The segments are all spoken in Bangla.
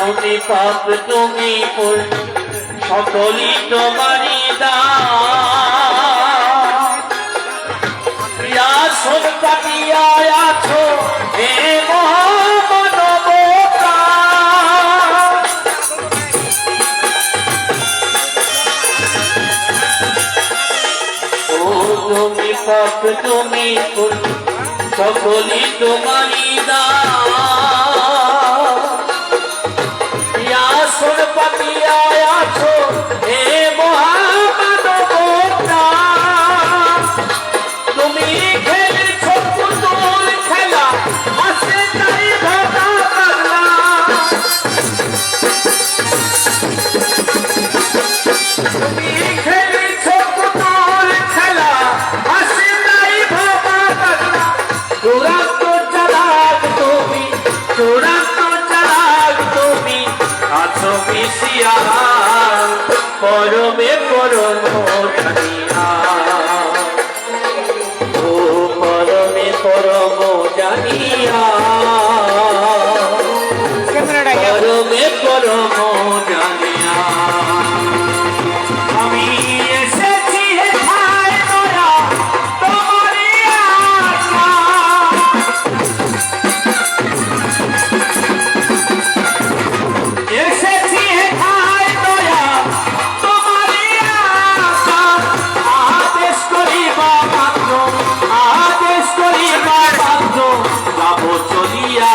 তুমি পাপ তুমি ফুল সকলই তোমারই দান পাতিয়া আছো হে মহামানবতা ও তুমি পাপ তুমি ফুল সকলই তোমারই দান পাতিয়া আছো হে মহামানবতা তুমি খেলেছো পুতুল খেলা হাসে তাই ভাটা পাগলা তুমি খেলেছো পুতুল খেলা হাসে তাই ভাটা পাগলা চূড়ান্ত চালাক তুমি আছো মিশিয়া পরমে পরম জানিয়া ও পরমে পরম জানিয়া পরমে পরম জানিয়া আমি এসেছি হেথায় দয়া তোমারই আশা এসেছি হেথায় দয়া তোমারই আশা আদেশ করিবা মাত্র যাব চলিয়া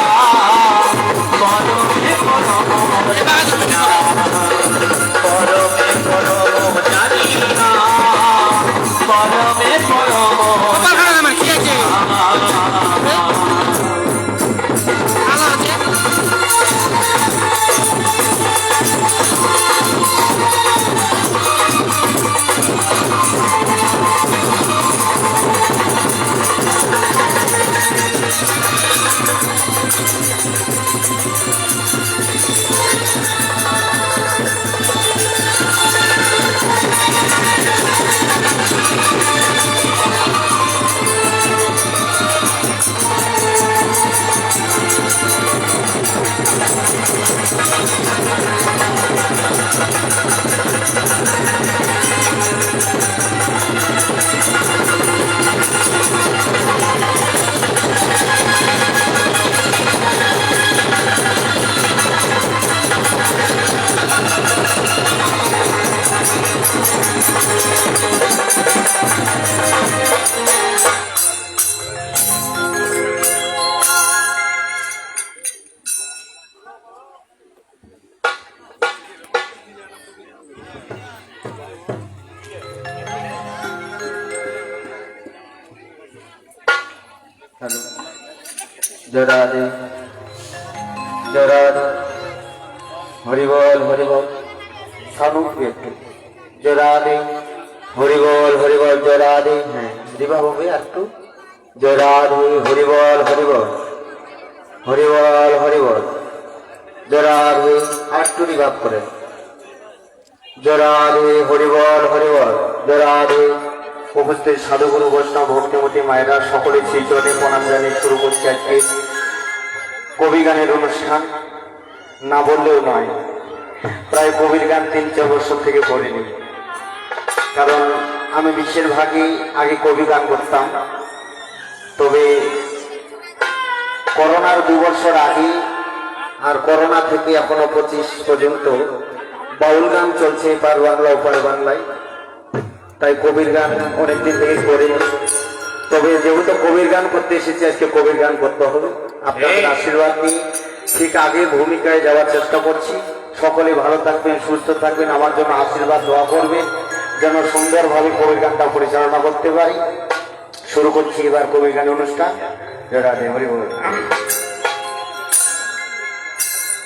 পরমে পরম জানিয়া পরমে পরম জানিয়া পরমে পরম জরাদে জরাদে হরিবল হরিবল সানুকে জরাদে হরিবল হরিবল জরাদে হ্যাঁ দিবা হবে একটু জরাদে হরিবল হরিবল হরিবল হরিবল জরাদে একটু রিভাব করে জরাদে হরিবল হরিবল জরাদে উপস্থিত সাধুগুরু বৈষ্ণব ভক্তিমতী মায়েরা সকলে শ্রীচরণে প্রণাম জানিয়ে শুরু করছে আজকে কবি গানের অনুষ্ঠান না বললেও নয় প্রায় কবির গান 3-4 বছর থেকে পড়িনি কারণ আমি বেশিরভাগই আগে কবি গান করতাম তবে করোনার 2 বছর আগে আর করোনা থেকে এখনো 25 পর্যন্ত বাউল গান চলছে পার বাংলা ওপার বাংলায় তাই কবির গান অনেকদিন থেকে করিনি তবে যেহেতু কবির গান করতে এসেছি আজকে কবির গান করতে হবে আপনাদের আশীর্বাদ নিয়ে ঠিক আগে ভূমিকায় যাওয়ার চেষ্টা করছি সকলে ভালো থাকবেন সুস্থ থাকবেন আমার জন্য আশীর্বাদ দোয়া করবেন যেন সুন্দরভাবে কবির গানটা পরিচালনা করতে পারি শুরু করছি এবার কবির গান অনুষ্ঠান রাধে হরি বল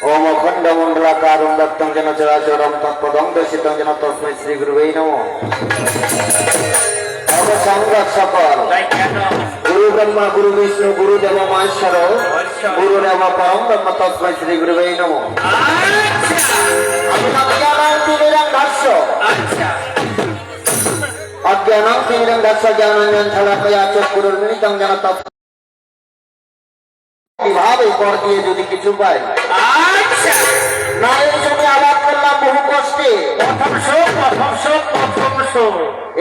ओम अखंड मंडलाकारं दत्तं जन चराचरं तत्पदं दर्शितं जन तस्मै श्री गुरुवे नमः अवसंगत सकल गुरु ब्रह्मा गुरु विष्णु गुरु देव महेश्वर गुरुदेव परम ब्रह्म तस्मै श्री गुरुवे नमः अज्ञानं तिमिरंधस्य ज्ञानाञ्जन शलाकया चक्षुरुन्मिलितं जन तस्मै ভাবে পর দিয়ে যদি কিছু পাই না এই জমি আবাদ করলাম বহু কষ্টে,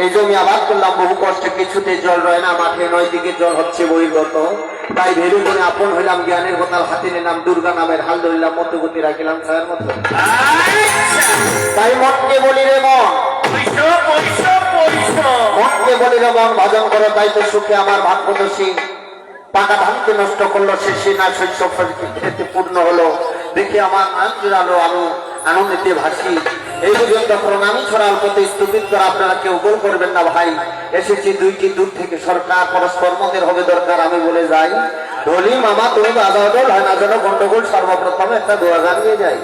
এই জমি আবাদ করলাম বহু কষ্টে, কিছুতে জল রয় না মাঠে, নয় দিকে জল হচ্ছে বহির্গত। তাই ভেবে করে আপন হইলাম জ্ঞানের গোতাল হাতে নিলাম, দুর্গা নামের হাল ধরিলাম, মতগতি রাখিলাম ছায়ার মতো। তাই মনকে বলি রে মন, মনকে বলি রে মন, ভজন করো তাই তো সুখে আমার ভাগ্যদোষী। পাকা ধানকে নষ্ট করলো শেষে না শস্য খেতে পূর্ণ হলো, দেখে আমার নাম জোড়ালো, আমি আনন্দিতে ভাসি। এই পর্যন্ত প্রণামী ছড়াল প্রতি স্থুপিত করে আপনারা কেউ গোল করবেন না ভাই। এসেছি দুইটি দূর থেকে, সরকার পরস্পর মতের হবে দরকার, আমি বলে যাই ঢোলি মামা তুমি বাজাও দল হয় না যেন গন্ডগোল। সর্বপ্রথম একটা দোয়া গান নিয়ে যাই।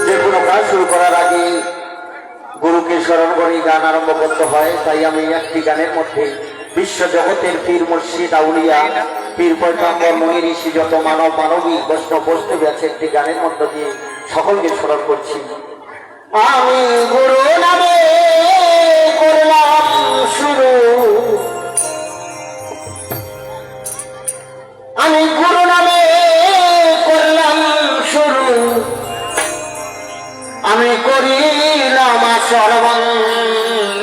যে কোনো কাজ শুরু করার আগে গুরুকে স্মরণ করে গান আরম্ভ করতে হয়। তাই আমি একটি গানের মধ্যে বিশ্ব জগতের পীর মুর্শিদ আউলিয়া পীর পয়গম্বর মুনি ঋষি যত মানব মানবী বৈষ্ণব বৈষ্ণবী আছে একটি গানের মধ্য দিয়ে সকলকে স্মরণ করছি। আমি গুরু নামে করলাম শুরু, আমি গুরু নামে করলাম শুরু, আমি করিলাম সর্বন্ধন।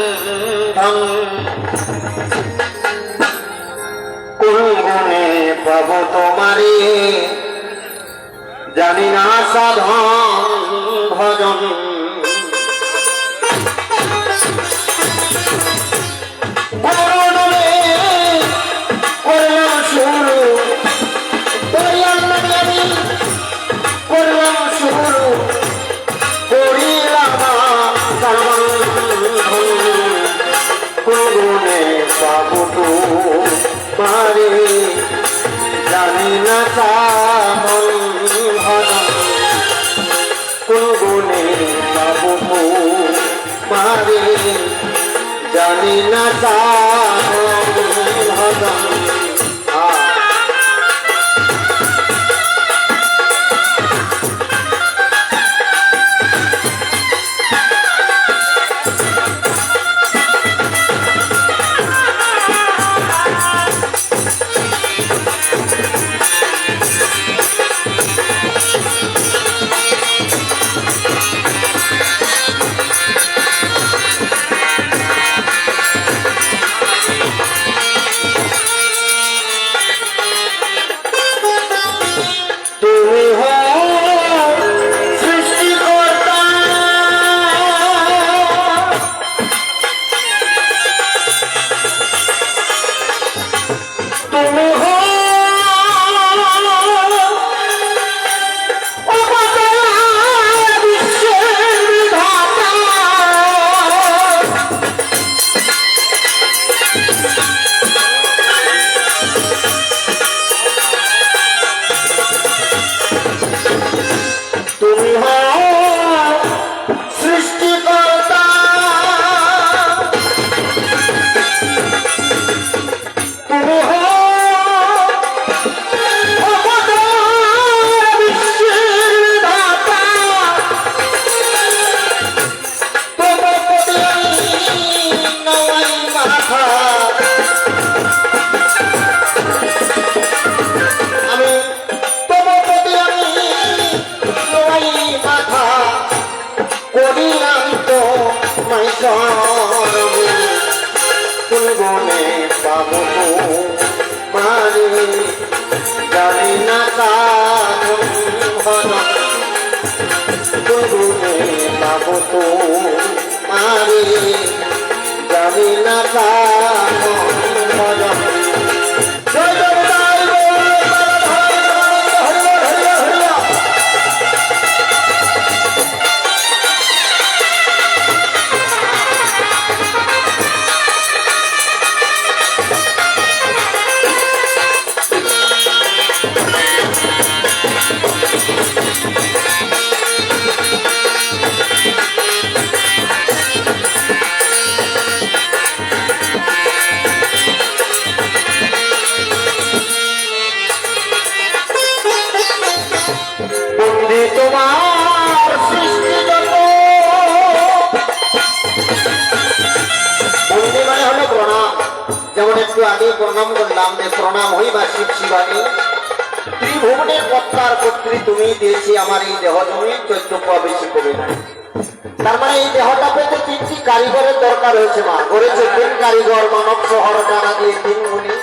কোন গুণে পাব তোমারে জানি না সাধন ভজন। গুরু নামে করলাম শুরু, দয়াল নামে আমি করলাম শুরু, করিলাম সর্বন্ধন। গুণে পাব তোমারে জানি না সাধন ভজন। কোন গুণে পাব তোমারে জানি না সাধন ভজন। তুমি হও সৃষ্টিকর্তা, তুমি হও বিশ্বের বিধাতা। তুমি হও সৃষ্টিকর্তা, তুমি হও বিশ্বের বিধাতা। তোমার প্রতি নয় মাথা, আমি তোমার প্রতি মাথা করিলাম তো মাই কোন গুণে পাব মারে জানি না সাধন ভজন। কোন গুণে পাব মারে জানি না সাধন ভজন। জয় জগদাই বন্দে তোমার সৃষ্টি জগৎ একটু আগে প্রণাম করলাম যে প্রণাম হইবা শিব শিবানী ত্রিভুবনের কর্তার কর্ত্রী তুমি দিয়েছি আমার এই দেহ জমি চৈত্য বেশি কবে নাই। তার মানে এই দেহটা পেতে তিনটি কারিগরের দরকার হয়েছে মা। করেছে তিন কারিগর, মানব শহর জানা দিয়ে তিন গুণী,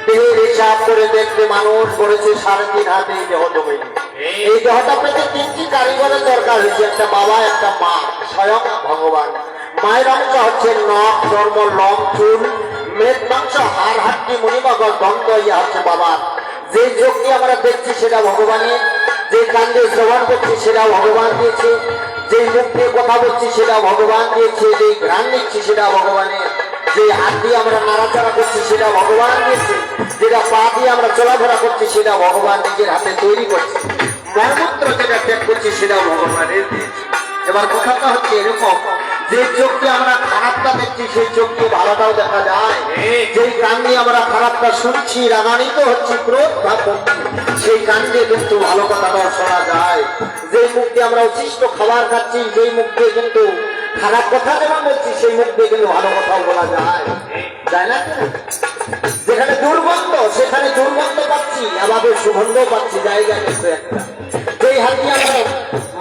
দেহের হিসাব করে দেখতে মানুষ করেছে 3.5 হাতে এই দেহ জমি। এই দেহটা পেতে তিনটি কারিগরের দরকার হয়েছে, একটা বাবা, একটা মা, স্বয়ং ভগবান। মায়ের অংশ হচ্ছে নখ, চর্ম, লোম, চুল, মেদ, মাংস, হাড়, হাড্ডি, মণিমগজ, দন্ত, ইয়া হচ্ছে বাবার। যে যোগটি আমরা দেখছি সেটা ভগবানের, যে কাণ্ডে শ্রবণ করছি সেটা ভগবান দিয়েছে, যে মুখ দিয়ে কথা বলছি সেটা ভগবান দিয়েছে, যে ঘ্রাণ নিচ্ছি সেটা ভগবানের, যে হাত দিয়ে আমরা নাড়াচাড়া করছি সেটা ভগবান দিয়েছে, যেটা পা দিয়ে আমরা চলাফেরা করছি সেটা ভগবান নিজের হাতে তৈরি করছে, মলমূত্র যেটা ত্যাগ করছি সেটাও ভগবানের দিয়েছে। এবার কথাটা হচ্ছে এরকম, যে চোখকে আমরা খারাপটা দেখছি সেই চোখকে ভালোটাও দেখা যায়, যেই কান দিয়ে আমরা খারাপটা শুনছি, রাগান্বিত হচ্ছে, ক্রোধ ভাব করছি, সেই কান দিয়ে কিন্তু ভালো কথাটাও শোনা যায়। যেই মুখ দিয়ে আমরা উচ্ছিষ্ট খাবার খাচ্ছি, যেই মুখ দিয়ে কিন্তু খারাপ কথা যেমন বলছি সেই মুখ দিয়ে কিন্তু ভালো কথাও বলা যায়, যায় না? যেখানে দুর্গন্ধ সেখানে দুর্গন্ধ পাচ্ছি, আবার সুগন্ধ পাচ্ছি, জায়গা কিন্তু একটা। যেই হাত দিয়ে আমরা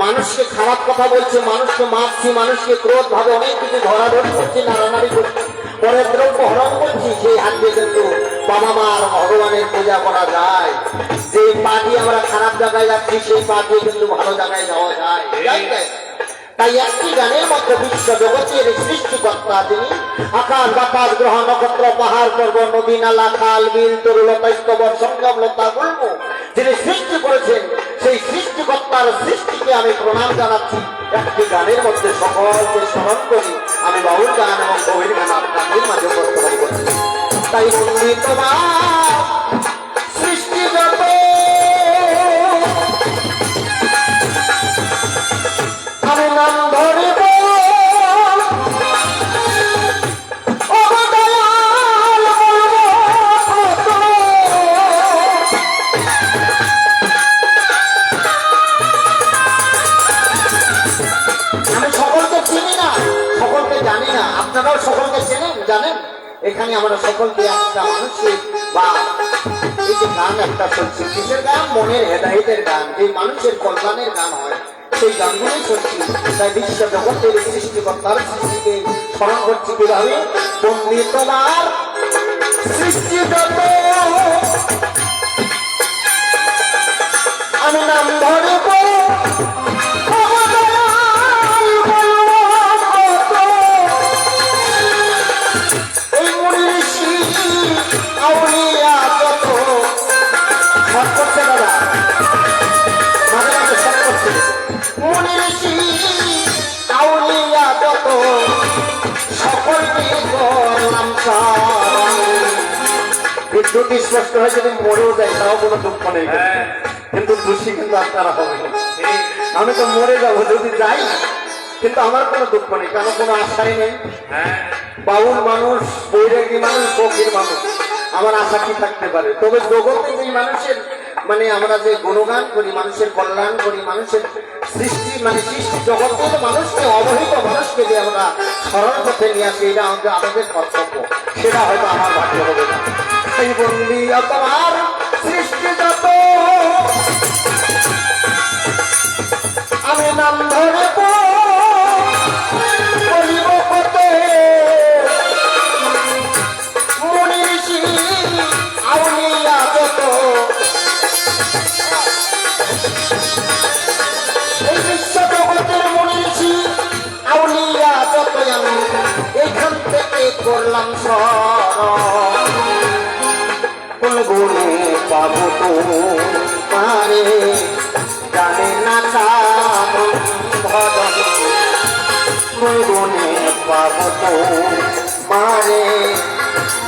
মানুষকে খারাপ কথা বলছি, মানুষকে মারছি, মানুষকে ক্রোধ ভাবে অনেক কিছু ধরাধরি করছি, নাড়ানাড়ি করছি, পরের দ্রব্য হরণ করছি, সেই হাত দিয়ে কিন্তু বাবা মা আর ভগবানের পূজা করা যায়। যে পা দিয়ে আমরা খারাপ জায়গায় যাচ্ছি সেই পা দিয়ে কিন্তু ভালো জায়গায় যাওয়া যায়, যায়। তাই একটি গানের মধ্যে বিশ্ব জগতের সৃষ্টিকর্তা যিনি, আকাশ বাতাস গ্রহ নক্ষত্র পাহাড় পর্বত নদী নালা খাল বিল তরুলতা স্তবর সংগ্রাম লতা গুল্ম যিনি সৃষ্টি করেছেন, সেই সৃষ্টিকর্তার সৃষ্টিকে আমি প্রণাম জানাচ্ছি। একটি গানের মধ্যে সকলকে স্মরণ করি আমি বাউল গান এবং গভীর গান আপনাদের মাঝে উপস্থাপন করছি। তাই বন্ধু তোমার সৃষ্টি যত আমি নাম ধরিব, আমি সকলকে চিনি না, সকলকে জানি না, আপনারাও সকলকে চেনেন, জানেন। এখানে আমরা সকলকে একটা মানুষের বা এই যে গান একটা চলছে, কিসের গান? মনের হেদায়েতের গান, যে মানুষের কল্যাণের গান হয় সেই গানগুলোই চলছে। তাই বিশ্ব জগতের সৃষ্টিকর্তার সৃষ্টিকে স্মরণ করছি কিভাবে? বন্দী তোমার সৃষ্টি যত আমি নাম ধরব, এই মুড়ি ঋষি আউলিয়া যত সব করছে দাদা, মাঝে মাঝে সব করছে, মুড়ি ঋষি আউলিয়া যত সকলকে করলাম সালাম। বিদ্যুৎ স্পষ্ট হয় যদি মরেও যায় তাও কোনো দুঃখ নেই, কিন্তু দোষী কিন্তু আপনারা হবে। আমি তো মরে যাবো যদি যাই, কিন্তু আমার কোনো দুঃখ নেই, কেন কোনো আশাই নেই। বাউল মানুষ, বৈরাগী মানুষ, ফকির মানুষ, আমার আশা কি থাকতে পারে? তবে জগতে যে মানুষের মানে আমরা যে গুণগান করি, মানুষের কল্যাণ করি, মানুষের সৃষ্টি মানে সৃষ্টি জগতের মানুষকে, অবহিত মানুষকে যে আমরা স্মরণ করতে নিয়ে আসি, এটা আমাদের কর্তব্য, সেটা হয়তো আমার ভাগ্য হবে না। সেই বন্দি তোমার সৃষ্টি যত আমি নাম ধরে বলিব কত, মুনি ঋষি আউলিয়া যত এই বিশ্ব জগতের মুনি ঋষি আউলিয়া যত আমি এখান থেকে করলাম স্মরণ। কোন গুণে পাবো তো পারে জানে না কারণ ভজন, কোন গুণে পাবো তো মারে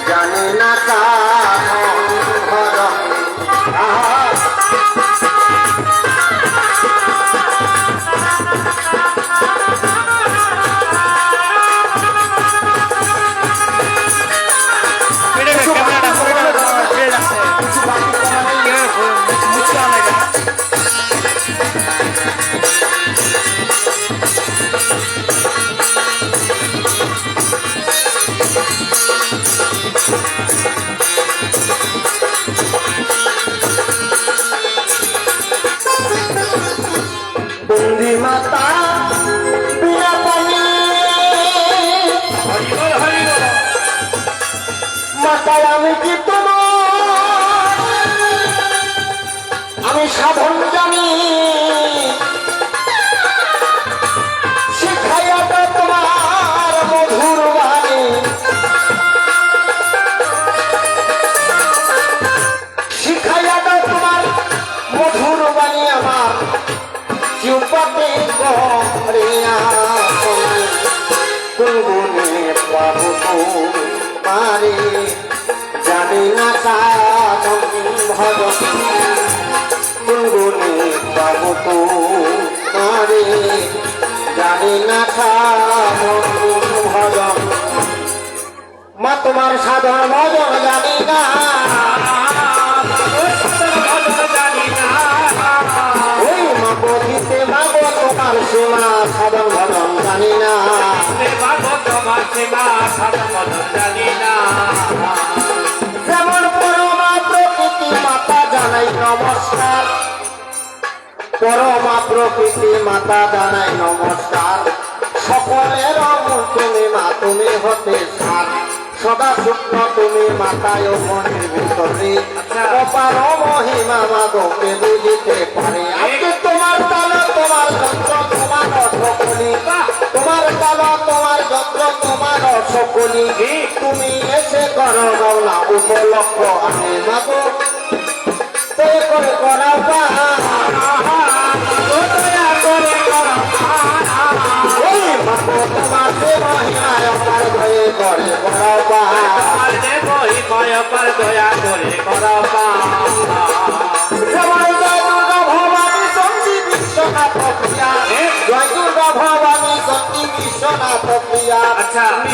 জানে না কারণ ভজন। তাই আমি কি তোমার আমি সাধন জানি শিখাইয়া দাও তোমার মধুর বাণী শিখাইয়া দাও তোমার মধুর বাণী আমার চুপাতে গড়িয়া গুনগুনে পাবো তোমারে জানি না সাধন ভজন গুনগুনে পাবো তোমারে জানি না সাধন ভজন মা তোমার সাধন ভজন জানি না ওই মা বধিতে মাগো তোমার সীমা সাধন ভজন জানি না যেমন পরমা প্রকৃতি মাতা জানাই নমস্কার পরমা প্রকৃতি মাতা জানাই নমস্কার সকলের অমূল তুমি মা তুমি হতে সার সদা শুক্র তুমি মাতায় মনের ভিতরে অপার মহিমা মাগকে বুঝিতে পারে আজকে তোমার তালা তোমার যন্ত্র তোমার সকলি তোমার তালা তোমার যন্ত্র তোমার সকলি তুমি এসে করো না উপলক্ষ আনে মাগো দয়া করে করাও ওই মাগো তোমার যে মহিমায় অপার ভয়ে করে করাও জয় দুর্গা ভবানী সন্ধি বিশ্বনাথ প্রিয়া জয় দুর্গা ভবানী সন্ধি বিশ্বনাথ প্রিয়া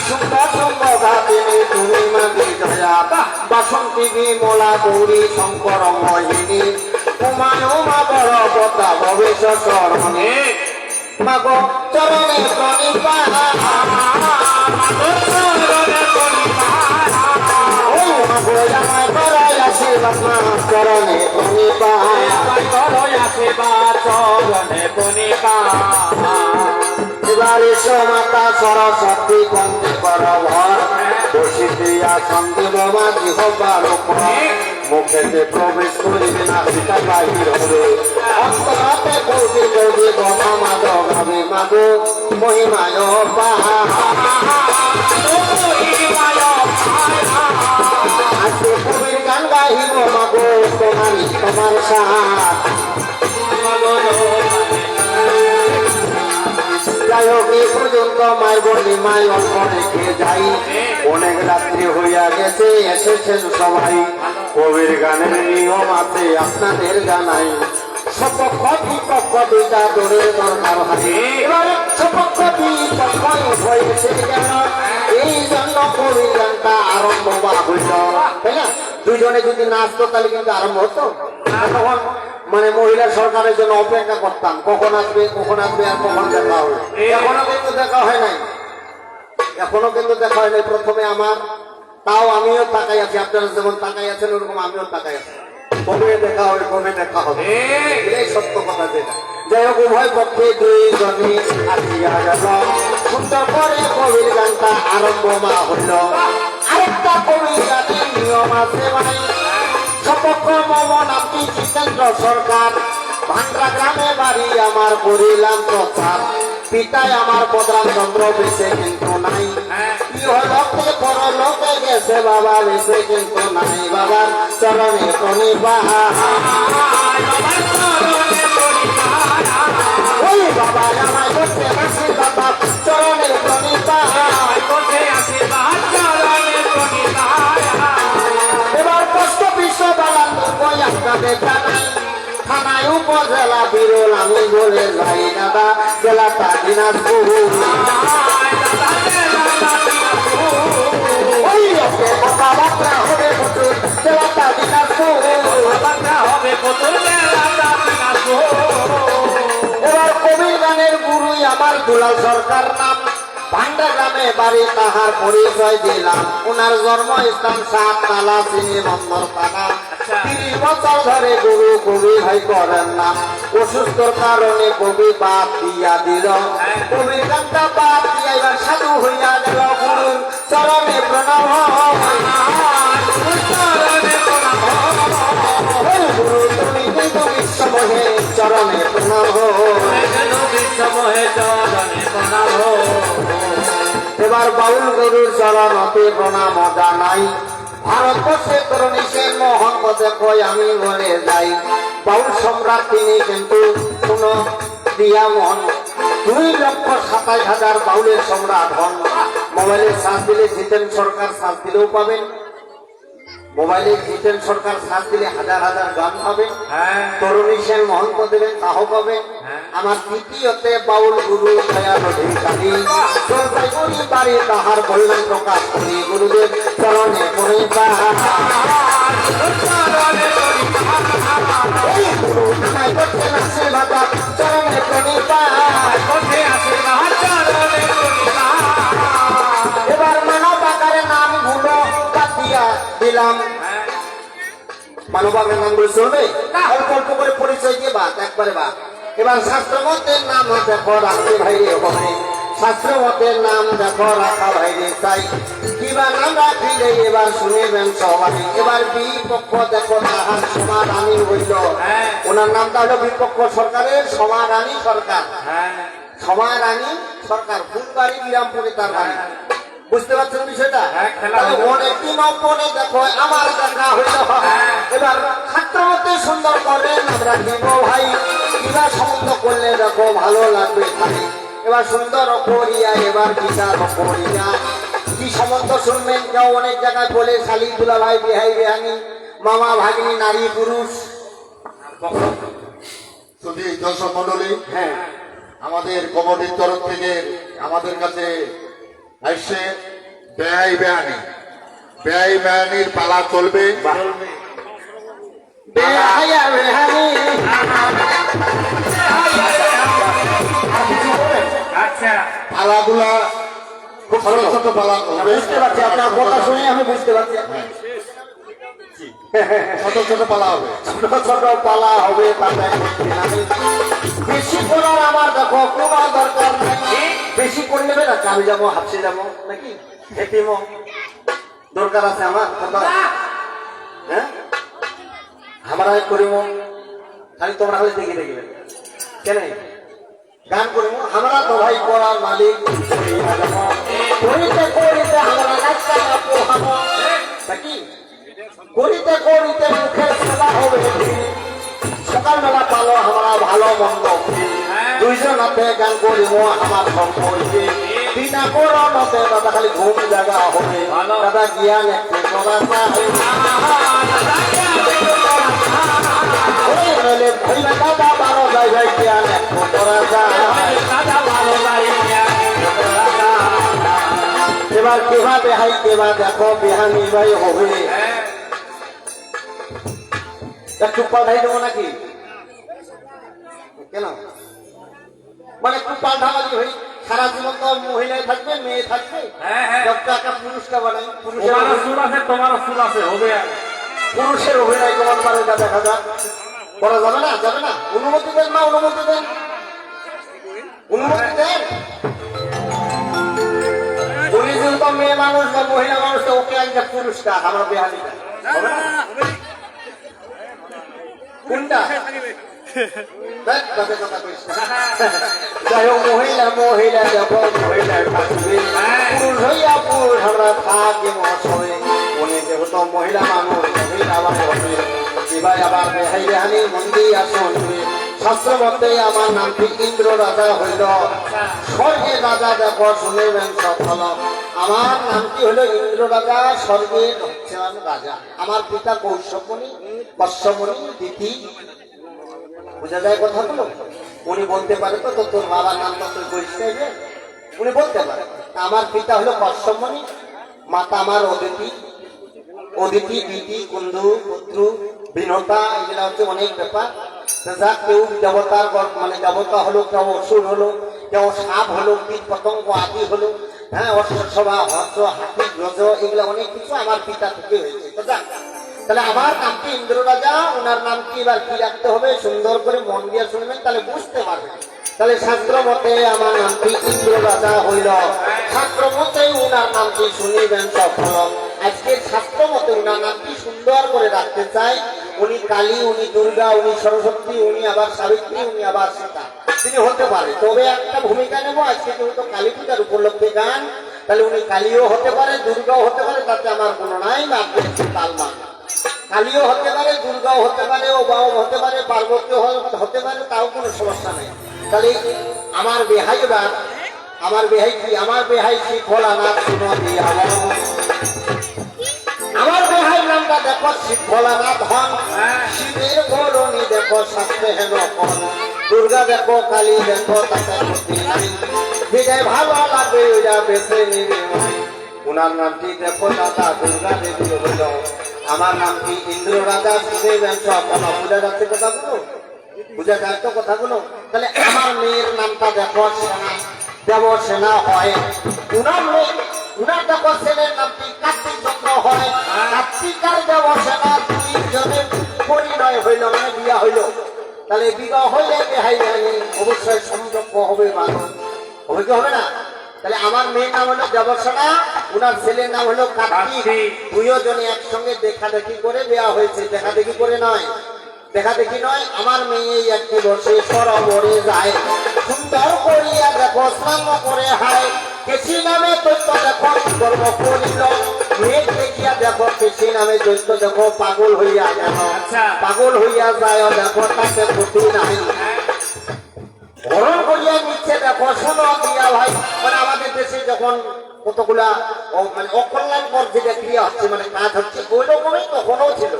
সুন্দর সুন্দর তুমি মাগে জয়া বাসন্তী বিমলা গৌরী শঙ্কর মোহিনী উমায় উমা বড় বতা ভবেশ্বর শরণে মাগো চরণে প্রণিপা ওই মাগো আমায় করাই আশীর্বাদ মা চরণে প্রণিপা এবারে মাতা সরস্বতী কন্তে কর ভর বসিয়া সন্দীপ মাঝি হবার মুখেতে প্রবেশ করিবে না সীতা বাহির হবে অন্তরাতে কৌটি কৌটি গমা মাধ ভাবে মাগো মহিমায় আজকে কবির গান গাহিব মাগো তোমারি তোমার সাথ যাই হোক এই পর্যন্ত মাই বলি মাই অল্প রেখে যাই অনেক রাত্রি হইয়া গেছে এসেছেন সবাই কবির গানের নিয়ম আছে আপনাদের জানাই সপক্ষ বিপক্ষ দুইটা দৌড়ের দরকার হয় এবার সপক্ষ বিপক্ষ হয়েছে কেন এই জন্য কবির গানটা আরম্ভ হইল তাই না দুইজনে যদি নাচতো তাহলে কিন্তু আরম্ভ হতো তখন মানে মহিলা সরকারের জন্য অপেক্ষা করতাম কখন আসবে আর কখন দেখা হবে এখনো কিন্তু দেখা হয় নাই প্রথমে আমার তাও আমিও তাকাই আছি আপনারা যেমন তাকাই আছেন ওরকম আমিও তাকাই আছি কবে দেখা হবে এই সত্য কথা যেটা যাই হোক উভয় পক্ষে দুইজনে আসিয়া গেল সুন্দর করে কবির গানটা আরম্ভ হইল আরেকটা কবির গানের নিয়ম আছে ভাই সপক্ষ মম নামটি জিতেন্দ্র সরকার ভান্ডা গ্রামে বাড়ি আমার করিলাম প্রচার পিতায় আমার প্রধান চন্দ্র বেঁচে কিন্তু নাই লোকে পর লোকে গেছে বাবা বেঁচে কিন্তু নাই বাবার চরণে প্রণিপা ওই বাবা আমায় করতে আসি বাবা চরণে প্রণিপা এবার কষ্ট বিশ্ব বালান বই আপনাদের জানাই থানায় উপজেলা বিরল আমি বলে যাই দাদা জেলাটা দিনাজপুর ওই কথাবার্তা হবে প্রচুর জেলাটা দিনাজপুর এবার কবির গানের গুরুই আমার দুলাল সরকার নাম ভান্ডা গ্রামে বাড়ি তাহার পরিচয় দিলাম ওনার জন্মস্থান সাত নালা চিনি বন্দর পানা 30 বছর ধরে গুরু কবি ভাই করেন না অসুস্থর কারণে কবি বাদ দিয়া দিল কবির গানটা বাদ দিয়া এবার সাধু হইয়া গেল গুরুর চরণে প্রণাম চরণে প্রণাম গুরু তুমি কিন্তু বিশ্বমহে চরণে প্রণাম হো। বিশ্বমহে চরণে প্রণাম এবার বাউল গুরুর চরণতে প্রণাম জানাই। ভারতবর্ষে তরুণী সেন মোহন দেখো আমি বলে যাই। বাউল সম্রাট তিনি কিন্তু শুনো দিয়া মোহন 2,27,000 বাউলের সম্রাট হন। মোবাইলে সার্চ দিলে জিতেন সরকার সার্চ দিলেও পাবেন। মোবাইলে জিতেন সরকার সার্চ দিলে হাজার হাজার গান পাবেন। তরুণী সেন মহন্ত দেবেন তাও পাবেন। আমার তৃতীয়তে বাউল গুরু দয়াল অধিকারী জলপাইগুড়ি বাড়ি তাহার বললেন প্রকাশ করি গুরুদেব চরণে পড়ে আশীর্বাদ চরণে প্রণীতা। এবার মানব আকারে নাম গুলো কাটিয়া দিলাম। মানব আকারে নাম গুলো চলবে অল্প অল্প করে পরিচয় দিয়ে বাদ একবারে বাদ। এবার শাস্ত্র মতের নাম দেখো রাখতে ভাইরে হবে। শাস্ত্র মতের নাম দেখো রাখা ভাইরে চাই। কিবা নাম রাখিলে এবার শুনিবেন সবাই। এবার বিপক্ষ দেখো তাহার সমারানী হইল। ওনার নামটা হলো বিপক্ষ সরকারের সমারানী সরকার। সমারানী সরকার ফুলবাড়ি বিরামপুরে তার বাড়ি। বুঝতে পারছেন বিষয়টা? অনেকদিন অপরে দেখো আমার দেখা হইল। এবার ছাত্র মতে সুন্দর করেন আমরা দেব ভাই। কিবা সম্বন্ধ করলে দেখো ভালো লাগবে ভাই। এবার সুন্দর করিয়া এবার বিচার করিয়া কি সম্বন্ধ শুনবেন। কেউ অনেক জায়গায় বলে শালি দুলা ভাই বিহাই বিহানি মামা ভাগিনী নারী পুরুষ। শুধু দর্শক মন্ডলী, হ্যাঁ আমাদের কমিটির তরফ থেকে আমাদের কাছে আসছে ব্যয় বেআইনির পালা চলবে। বেহায়া বেহানি পালাগুলা খুব ছোট ছোট পালা হবে। বুঝতে পারছি আপনার কথা শুনে আমি বুঝতে পারছি। ছোট ছোট পালা হবে। ছোট ছোট পালা হবে তাতে বেশি করার আমার দেখো কোনো দরকার নেই। বেশি করে নেবে না আমি যাবো হাফসে যাবো নাকি হেঁটিমো দরকার আছে আমার কথা। হ্যাঁ আমরা করিব খালি তোমরা খালি দেখে দেখবে কেন গান করিব। আমরা তো ভাই করার মালিক করিতে করিতে আমরা নাকি করিতে করিতে মুখের সেবা হবে। সকালবেলা পালো আমরা ভালো মন্দ দুইজন হাতে গান করিব আমার সম্পর্কে। বিনা করতে দাদা খালি ঘুম জায়গা হবে। দাদা জ্ঞান একটু করা দাদা বারো যাই ভাই জ্ঞান একটু করা যায়। এবার কেবা বেহাই কেবা দেখো বেহানি ভাই হবে। একটু পাল্টাই দেবো নাকি কেন মানে একটু পাল্টাবাজি হই। সারা জীবন তো মহিলায় থাকবে মেয়ে থাকবে। একটা পুরুষটা বানাই পুরুষের অভিনয় কেমন পারে দেখা যাক। করা যাবে না যাবে না? অনুমতি দেন না অনুমতি দেন অনুমতি দেন। উনি যেহেতু মেয়ে মানুষ বা মহিলা মানুষ তো ওকে একটা পুরুষটা আমার বেহানিটা হবে না? কোনটা যাই হোক মহিলা মহিলা দেখো মহিলা থাকবে পুরুষ হইয়া পুরুষ আমরা থাকি মশয়। উনি যেহেতু মহিলা মানুষ মহিলা হবে। এবার আবার বেহাই বেহানি মন্দির আসবে। শাস্ত্র মতে আমার নামটি ইন্দ্র রাজা হইল। স্বর্গের রাজা দেখো শুনেবেন সফল। আমার নামটি হলো ইন্দ্র রাজা স্বর্গের হচ্ছিলাম রাজা। আমার পিতা কৌশমণি কশ্যমণি দিদি বুঝা যায় কথাগুলো। উনি বলতে পারে তো তোর বাবার নাম তো তুই বলতে চাইবে উনি বলতে পারে। আমার পিতা হলো কশ্যমণি মাতা আমার অদিতি অদিতি দিদি কুন্দু পুত্র বিনতা এগুলা হচ্ছে অনেক ব্যাপার। যা কেউ দেবতার মানে দেবতা হলো কেউ অসুর হলো কেউ সাপ হলো কীট পতঙ্গ আদি হলো। হ্যাঁ অশ্বসভা হর্ষ হাতি গজ এগুলো অনেক কিছু আমার পিতা থেকে হয়েছে। তাহলে আমার নামটি ইন্দ্র রাজা। ওনার নামটি এবার কি রাখতে হবে সুন্দর করে মন দিয়ে শুনবেন তাহলে বুঝতে পারবেন। তাহলে শাস্ত্র মতে আমার নামটি ইন্দ্র রাজা হইল। শাস্ত্র মতে ওনার নামটি শুনিবেন সফল। আজকের শাস্ত্র মতে উনার নামটি সুন্দর করে রাখতে চাই। উনি কালী, উনি দুর্গা, উনি সরস্বতী, উনি আবার সাবিত্রী, উনি আবার সীতা, তিনি হতে পারে। তবে একটা ভূমিকা নেব, আজকে যেহেতু কালী পূজার উপলক্ষে গান, তাহলে উনি কালীও হতে পারে, দুর্গাও হতে পারে, তাতে আমার কোনো নাই বা তালমা। কালীও হতে পারে, দুর্গাও হতে পারে, ও বাও হতে পারে, পার্বতীও হতে পারে, তাও কোনো সমস্যা নেই। তাহলে আমার বেহাই এবার, আমার বেহাই কি, আমার বেহাই শ্রী ভোলানাথ সুনদী আমার বেহাই নামটা দেখো শিব ভোলানাথ হন। শিবের বরণী দেখো শাস্ত্রে হেন কন, দুর্গা দেখো, কালী দেখো, তাতে বুদ্ধি নাই, যেটাই ভালো লাগে ওইটা বেছে নিবে। উনার নামটি দেখো দাদা দুর্গা দেবী হইল, আমার নামটি ইন্দ্র রাজা শিবের বংশ। কোনো বোঝা যাচ্ছে কথাগুলো? বুঝা যায় তো কথাগুলো? তাহলে আমার মেয়ের নামটা দেখো সেনা, দেব সেনা হয়। উনার মেয়ে, উনার দেখো ছেলের নামটি কার্তিক চন্দ্র হয়। কার্তিক আর দেব সেনা দুইজনের পরিণয় হইল, মানে বিয়া হইল। তাহলে বিবাহ হইলে বেহাই অবশ্যই সম্পর্ক হবে, ভালো হবে কি হবে না? তাহলে আমার মেয়ের নাম হলো দেবসেনা, উনার ছেলের নাম হলো কার্তিক। দুইজনে একসঙ্গে দেখা দেখি করে বিয়া হয়েছে, দেখা দেখি করে নয়, দেখা দেখি নয়। আমার মেয়ে একটি বসে সরোবরে যায়, সুন্দর করিয়া দেখো স্নান করে হায়। কেশি নামে দৈত্য দেখো কর্ম করিল, মেঘ দেখিয়া দেখো কেশি নামে দৈত্য দেখো পাগল হইয়া গেল। পাগল হইয়া যায় দেখো, তাকে ক্ষতি নাই, হরণ করিয়া নিচ্ছে দেখো। শোনো দিয়া ভাই, মানে আমাদের দেশে যখন কতগুলা মানে অকল্যাণকর যেটা ক্রিয়া হচ্ছে, মানে কাজ হচ্ছে, ওই রকমই তখনও ছিল।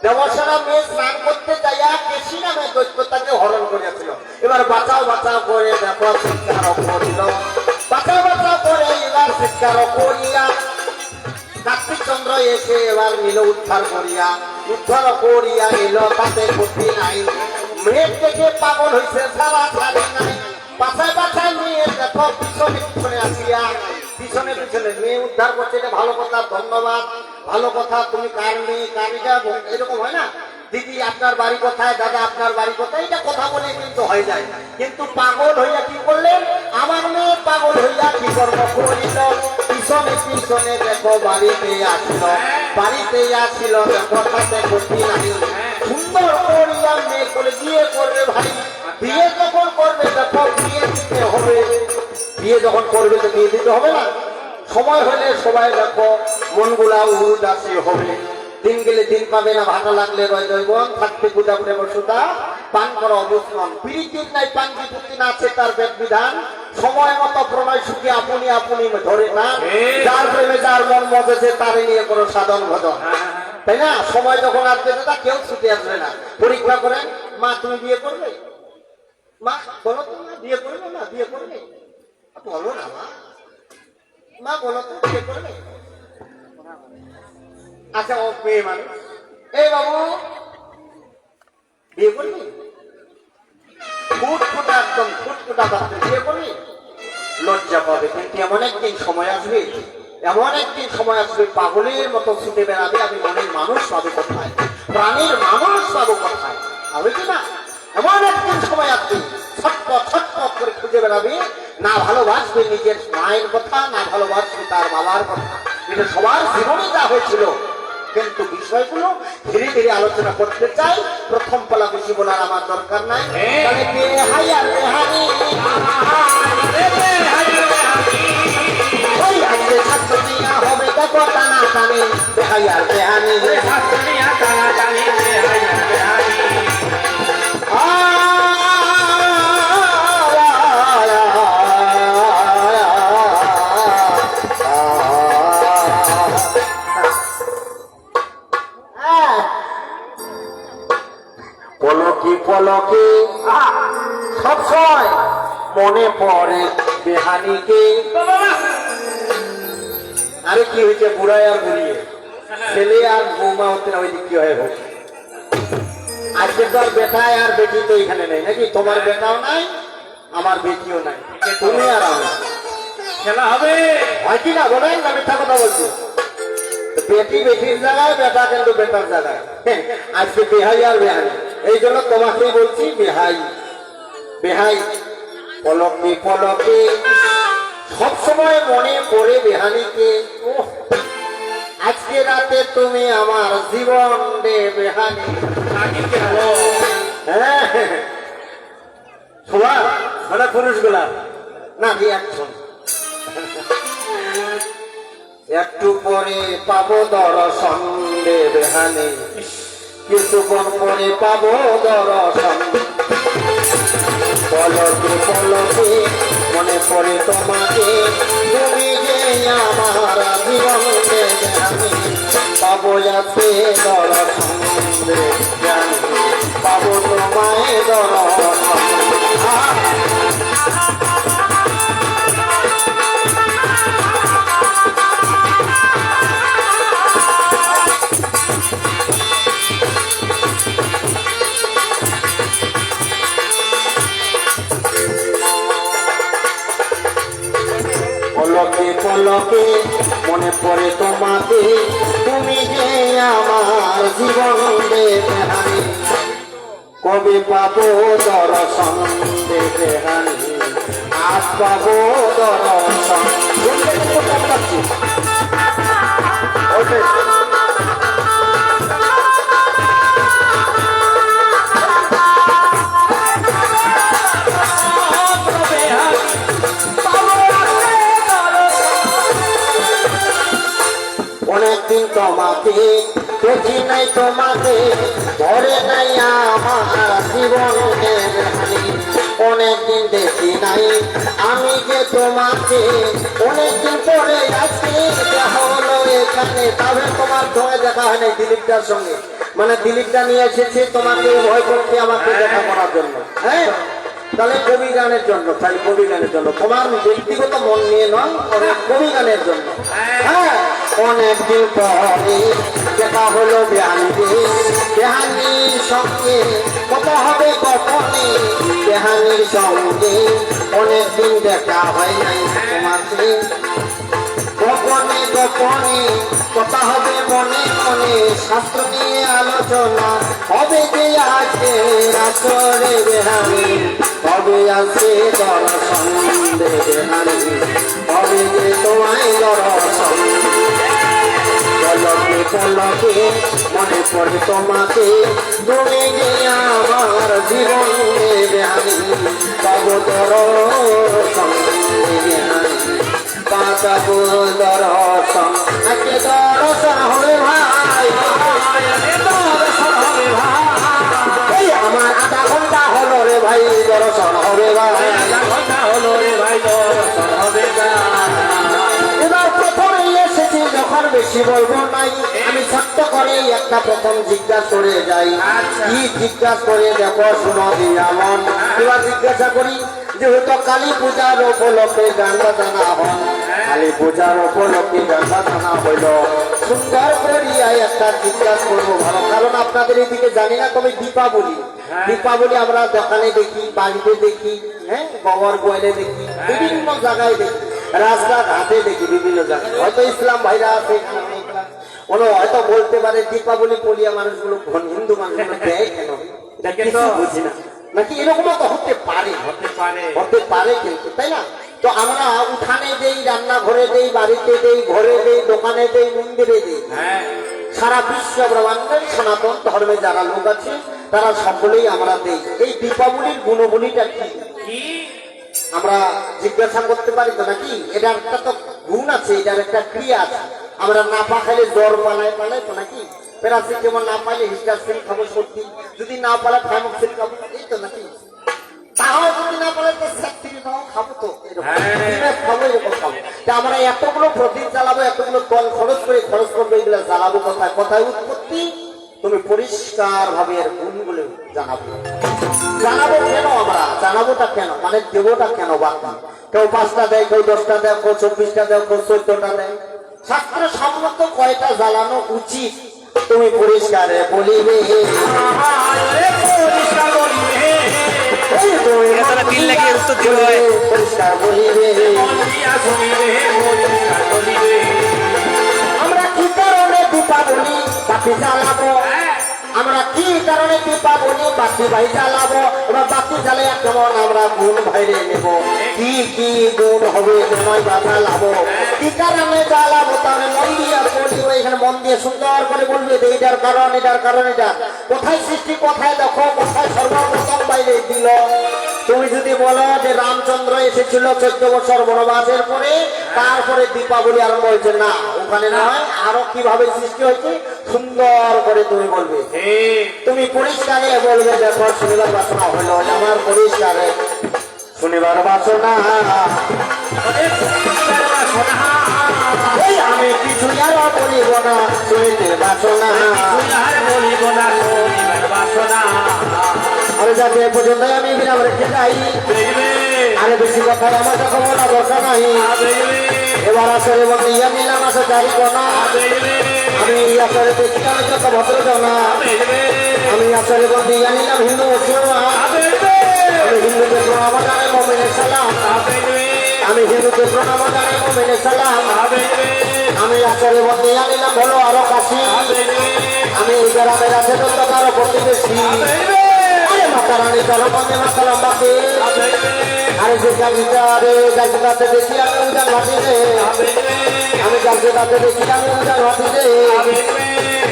দেবসেনা মেয়ে স্নান করতে যাইয়া কেশি নামে দৈত্য তাকে হরণ করিয়াছিল। এবার বাঁচাও বাঁচাও করে দেখো চিৎকার করিল, বাঁচাও বাঁচাও করে এবার চিৎকার করিয়া কার্তিক চন্দ্র এসে এবার নিল উদ্ধার করিয়া, উদ্ধার করিয়া নিল, তাতে ক্ষতি নাই। মেঘ থেকে পাগল হয়েছে সারা সারি নাই, বাছায় বাছায় নিয়ে দেখো পিছনে পিছনে আসিয়া, পিছনে পিছনে মেয়ে উদ্ধার করছে। এটা ভালো কথা, ধন্যবাদ, ভালো কথা। তুমি কার মেয়ে, কারিটা এরকম হয় না, দিদি আপনার বাড়ি কোথায়, দাদা আপনার বাড়ি কোথায়, এটা কথা বলে কিন্তু হয়ে যায়। কিন্তু পাগল হইয়া কি করলেন, আমার মেয়ে পাগল হইয়া কি কর্ম করিল, পিছনে পিছনে দেখো বাড়িতে আসিল, বাড়িতে আসিল দেখো, তাতে ক্ষতি নাই। সুন্দর করিয়া মেয়ে করে বিয়ে করবে ভাই, বিয়ে যখন করবে দেখো বিয়ে দিতে হবে, বিয়ে যখন করবে তো বিয়ে দিতে হবে না? সময় হলে সবাই দেখো মনগুলা উদাসী হবে, দিন গেলে দিন পাবে না, ভাটা লাগলে রয় জৈবন, থাকতে গুদা প্রেম সুতা, পান করা অবস্থান, পিড়িতির নাই পান বিপুতি না আছে তার বেদ বিধান, সময় মতো প্রণয় সুখী আপনি আপনি ধরে না, যার প্রেমে যার মন মজেছে তারে নিয়ে কোনো সাধন ভজন, তাই না? সময় যখন আসবে না কেউ ছুটে আসবে না। পরীক্ষা করেন, মা তুমি বিয়ে করবে, মা বলো তো, মা বিয়ে করবে, না বিয়ে করবে, বলো না মা, মা বলো তো বিয়ে করবে। আচ্ছা ও মেয়ে মানুষ, এই বাবু বিয়ে করবি, ফুটফুটা একদম ফুটফুটা বাচ্চা বিয়ে করবি, লজ্জা পাবে। কিন্তু এমন একদিন সময় আসবে, এমন একদিন সময় আসবে পাগলের মতো ছুটে বেড়াবে, আমি মনের মানুষ পাবো কোথায়, প্রাণীর মানুষ পাবো কোথায়, হবে কি না? এমন একদিন সময় আসবে ছটপট ছটপট করে খুঁজে বেড়াবে, না ভালোবাসবে নিজের মায়ের কথা, না ভালোবাসবে তার বাবার কথা। এটা সবার জীবনে যা হয়েছিল, কিন্তু বিষয়গুলো ধীরে ধীরে আলোচনা করতে চাই। প্রথম পালা বেশি বলার আমার দরকার নাই। তাহলে বেহাই আর বেহানি, ওই আজকে ছাত্র নিয়া হবে দেখো টানা টানি, বেহাই আর বেহানি, পলকে পলকে সবসময় মনে পড়ে বেহানিকে। আরে কি হয়েছে, বুড়ায় আর বুড়িয়ে, ছেলে আর বৌমা হতে না, ওইদিক কি হয়ে হোক। আজকে তো আর বেটায় আর বেটি তো এখানে নেই নাকি, তোমার বেটাও নাই আমার বেটিও নাই, তুমি আর আমি খেলা হবে হয় কি না বলেন? না মিথ্যা কথা বলছি? বেটি বেটির জায়গায়, বেটা কিন্তু বেটার জায়গায়। আজকে বেহাই আর বেহাই, এই জন্য তোমাকেই বলছি বেহাই বেহাই। পলকে পলকে সবসময় মনে পড়ে বেহানিকে, আজকে রাতে তুমি আমার জীবন দেবে হানি। হ্যাঁ সবার মানে পুরুষগুলা না রিয়াকশন। একটু পরে পাবো দর্শন দেবে হানি, কিছুক্ষণ পরে পাবো দর্শন। পলকে পলকে মনে পড়ে তোমাকে, তুমি যে আমার জীবন দেবে আমি। পাবো যাতে দর্শন দেবে আমি, পাবো তোমায় দর্শন। পলকে পলকে মনে পড়ে তোমাকে, তুমি যে আমার জীবন দেবে হানি। কবে পাবো দর্শন দেবে হানি, আজ পাবো দর্শন। অনেকদিন তোমাকে দেখি নাই, তোমাকে ধরে নাই আমার জীবনের হানি। অনেকদিন দেখি নাই আমি যে তোমাকে, অনেকদিন পরে আজকে দেখা হলো এখানে। তবে তোমার সঙ্গে দেখা হয় নাই দিলীপটার সঙ্গে, মানে দিলীপটা নিয়ে এসেছে তোমাকে ভয় করতে আমাকে দেখা করার জন্য। হ্যাঁ তাহলে কবি গানের জন্য, তাই কবি গানের জন্য, তোমার ব্যক্তিগত মন নিয়ে নয়, কবি গানের জন্য। হ্যাঁ অনেকদিন পরে দেখা হলো বেহানিকে, বেহানির সঙ্গে কত হবে গোপনে, বেহানির সঙ্গে অনেকদিন দেখা হয় নাই তোমাকে। গোপনে গোপনে কথা হবে মনে মনে, শাস্ত্র নিয়ে আলোচনা হবে যে আছে আসরে বেহানি। হবে আছে দর্শন দেবে হানি, হবে যে তোমায় দর্শন। পলকে পলকে মনে পড়ে তোমাকে, তুমি যে আমার জীবন দেবে হানি। পাবো দর্শন দেবে হানি, পাবো দর্শন। আজকে দর্শন হবে ভাই, এই আমার আধা ঘন্টা হলো রে ভাই, দর্শন হবে ভাই। এবার প্রথমে এসেছি যখন বেশি বলবো নাই, আমি ছোট্ট করে একটা প্রথম জিজ্ঞাসা করে যাই। কি জিজ্ঞাসা করে দেখো শুনো দিয়া মন। এবার জিজ্ঞাসা করি, যেহেতু কালী পূজার উপলক্ষে গান বাজানা হয়, কালী পূজার উপলক্ষে গান বাজানা হইল, সুন্দর করিয়া একটা জিজ্ঞাসা করবো ভালো। কারণ আপনাদের এদিকে জানি না, তবে দীপাবলি, দীপাবলি আমরা দোকানে দেখি, বাড়িতে দেখি, হ্যাঁ গোবর গোয়ালে দেখি, বিভিন্ন জায়গায় দেখি, রাস্তাঘাটে দেখি, বিভিন্ন জায়গায়। হয়তো ইসলাম ভাইরা আছে কোনো, হয়তো বলতে পারে দীপাবলি পলিয়া মানুষগুলো, হিন্দু মানুষগুলো দেয় কেন, এটা কিন্তু বুঝি না, নাকি এরকম তো হতে পারে, হতে পারে কিন্তু, তাই না? তো আমরা উঠানে দেই, রান্নাঘরে দেই, বাড়িতে দেই, ঘরে দেই, দোকানে দেই, মন্দিরে দেই। সারা বিশ্ব ব্রহ্মাণ্ডের সনাতন ধর্মে যারা লোক আছে তারা সকলেই আমরা দেই। এই দীপাবলির গুণবলিটা কি আমরা জিজ্ঞাসা করতে পারি তো নাকি? এটার একটা তো গুণ আছে, এটার একটা ক্রিয়া আছে। আমরা না পাখাইলে জ্বর পালায় তো নাকি, প্যারাসিটামল না পাইলে হিস্টাসিন খাবো সত্যি, যদি না পালে থাইমক্সিন খাবো, এই তো নাকি? তাও যদি না পালে তো স্যাকটিরি নাও খাবো, তো খাবো, এরকম খাবো। তা আমরা এতগুলো প্রোটিন জ্বালাবো, এতগুলো তল খরচ করবো, এগুলো জ্বালাবো কোথায়? কোথায় উৎপত্তি? তুমি পরিষ্কার ভাবে এর গুণগুলো জানাবো। জানাবো কেন আমরা? জানাবোটা কেন, মানে দেবটা কেন বার্তা? কেউ 5টা দেয়, কেউ 10টা দেয়, কেউ 24টা দেয়, কেউ 14টা দেয়। শাস্ত্র সম্মত কয়টা জ্বালানো উচিত তুমি পরিষ্কারে বলিবে। পরিষ্কার বলিবে। আমরা কি কারণে দীপাবলি বাতি জ্বালাবো? আমরা কি কারণে দীপাবলি বাতি ভাই জ্বালাবো? এবার বাতি বাতি জ্বালে কেমন আমরা গুণ বাইরে নেব, কি কি গুণ হবে নয় বাধা লাভ, কি কারণে জ্বালাবো তাহলে মন দিয়ে বলবো, এখানে মন দিয়ে সুন্দর করে বলবে যে এটার কারণ এটার কারণ এটা, কোথায় সৃষ্টি কোথায় দেখো কোথায় সর্বপ্রথম বাইরে দিল। তুমি যদি বলো যে রামচন্দ্র এসেছিল 14 বছর বনবাসের পরে, তারপরে দীপাবলি আরম্ভ হয়েছে, না ওখানে নয়, আরো কিভাবে সৃষ্টি হয়েছে সুন্দর করে তুমি বলবে। তুমি পরিষ্কারে বলবে দেখো শনিবার বাসনা হলো আমার পরিষ্কারে, শনিবার বাসনা এই আমি কিছু আর বলিব না, শুনিতে বাসনা বলিব না শনিবার বাসনা। আরে যাতে এ পর্যন্ত আমি বিরাম রেখে যাই, আরে বেশি কথা আমার কাছে বলা দরকার নাই। এবার আসলে বলতে ইয়া নিলাম আছে চারি কোনা, আমি আসলে দেখিলাম যত ভদ্র জনা, আমি আসলে বলতে ইয়া নিলাম হিন্দু মুসলমান, আমি হিন্দুকে প্রণাম জানাই মোমিনের সালাম, আমি হিন্দুকে প্রণাম জানাই মোমিনের সালাম, আমি আসলে বলতে ইয়া নিলাম হলো আরো কাশি, আমি এই গ্রামের আছে যত কারো প্রতিবেশী, আরে মাতা রানী চলো বন্দে মাতালাম বাকি, আরে যে গাড়িটা রে গাড়িটাতে দেখি আমি উজান ভাটি রে, আমি গাড়িটাতে দেখি আমি উজান ভাটি রে,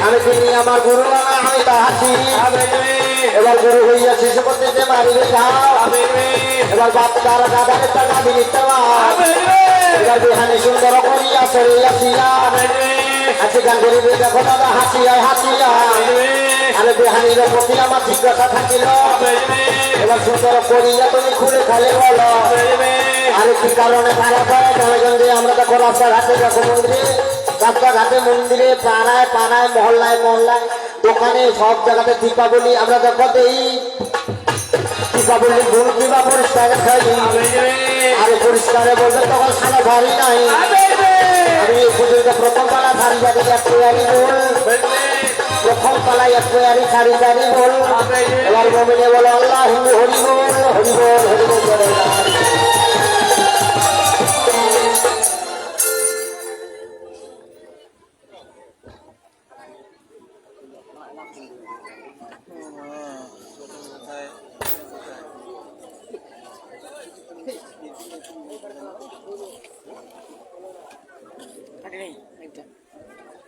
আমি তিনি আমার গুরু বাবা আমি তা হাসি, এবার গুরু হইয়া শিশু করতে যে মারিবে যাও, এবার বাপ তারা দাদারে টাকা দিতে এবার বিহানি সুন্দর করিয়া সরে আসিয়া, আজকে গান করিবে দেখো দাদা হাসিয়া হাসিয়া, আরে বিহানির প্রতি আমার জিজ্ঞাসা থাকিল, এবার সুন্দর করিয়া তুমি খুলে খালে বলো, আরে কি কারণে খারাপ হয় জনগঞ্জে আমরা দেখো রাস্তাঘাটে দেখো মন্দিরে, রাস্তাঘাটে মন্দিরে পাড়ায় পাড়ায় মহল্লায় মহল্লায় দোকানে সব জায়গাতে দীপাবলি আমরা দেখো দেই, দীপাবলি ভুল কিবা পরিষ্কার খাই, আরে পরিষ্কারে বলতে তখন সারা ভারী নাই, আমি এই পর্যন্ত প্রথম পালা শাড়ি জাতি একটু বল, প্রথম পালায় একটু শাড়ি জানি বল, এবার মমিনে বলো আল্লাহ হিন্দু হরি বল হরি বল হরি বল করে।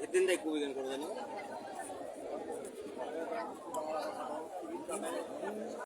একদিন দেখ কবি গান করবে না